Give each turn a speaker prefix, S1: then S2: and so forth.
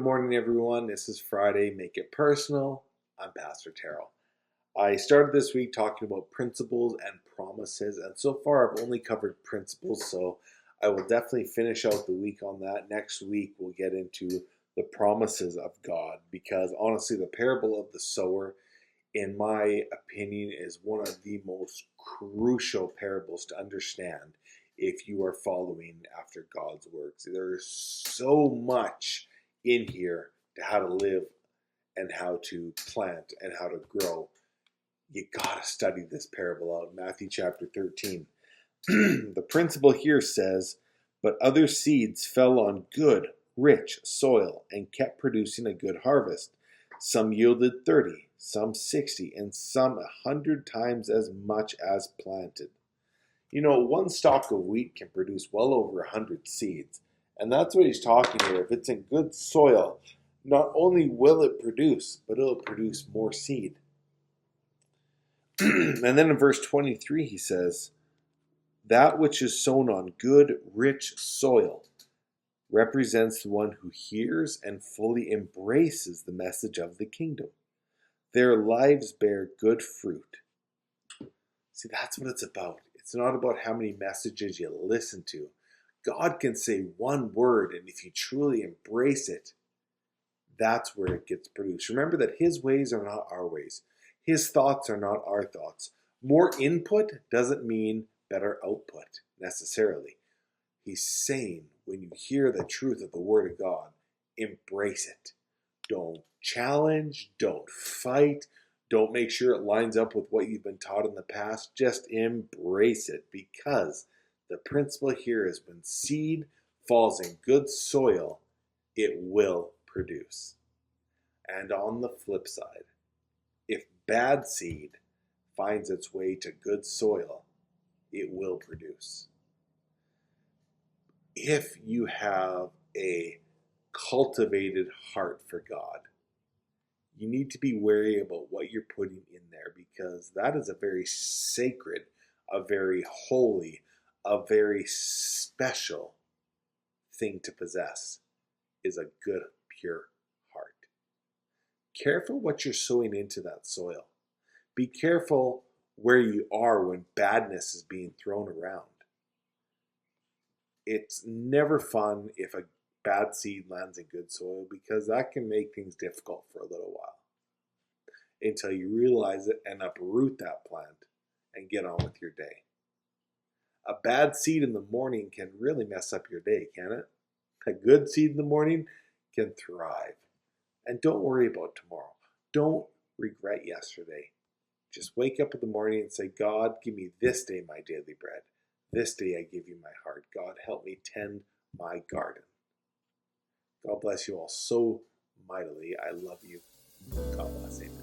S1: morning, everyone. This is Friday. Make it personal. I'm Pastor Terrell. I started this week talking about principles and promises, and so far I've only covered principles, so I will definitely finish out the week on that. Next week we'll get into the promises of God, because honestly, the parable of the sower, in my opinion, is one of the most crucial parables to understand if you are following after God's words. There's so much in here to how to live and how to plant and how to grow. You gotta study this parable out. Matthew chapter 13. The principle here says, "But other seeds fell on good, rich soil and kept producing a good harvest. Some yielded 30, some 60, and some 100 times as much as planted." You know, one stalk of wheat can produce well over 100 seeds. And that's what he's talking here. If it's in good soil, not only will it produce, but it'll produce more seed. And then in verse 23, he says, "That which is sown on good, rich soil represents the one who hears and fully embraces the message of the kingdom. Their lives bear good fruit." See, that's what it's about. It's not about how many messages you listen to. God can say one word, and if you truly embrace it, that's where it gets produced. Remember that His ways are not our ways. His thoughts are not our thoughts. More input doesn't mean better output, necessarily. He's saying, when you hear the truth of the Word of God, embrace it. Don't challenge, don't fight, don't make sure it lines up with what you've been taught in the past. Just embrace it, because the principle here is when seed falls in good soil, it will produce. And on the flip side, if bad seed finds its way to good soil, it will produce. If you have a cultivated heart for God, you need to be wary about what you're putting in there, because that is a very sacred, a very holy, a very special thing to possess, is a good, pure heart. Careful what you're sowing into that soil. Be careful where you are when badness is being thrown around. It's never fun if a bad seed lands in good soil, because that can make things difficult for a little while, until you realize it and uproot that plant and get on with your day. A bad seed in the morning can really mess up your day, can it? A good seed in the morning can thrive. And don't worry about tomorrow. Don't regret yesterday. Just wake up in the morning and say, "God, give me this day my daily bread. This day I give you my heart. God, help me tend my garden." God bless you all so mightily. I love you. God bless you.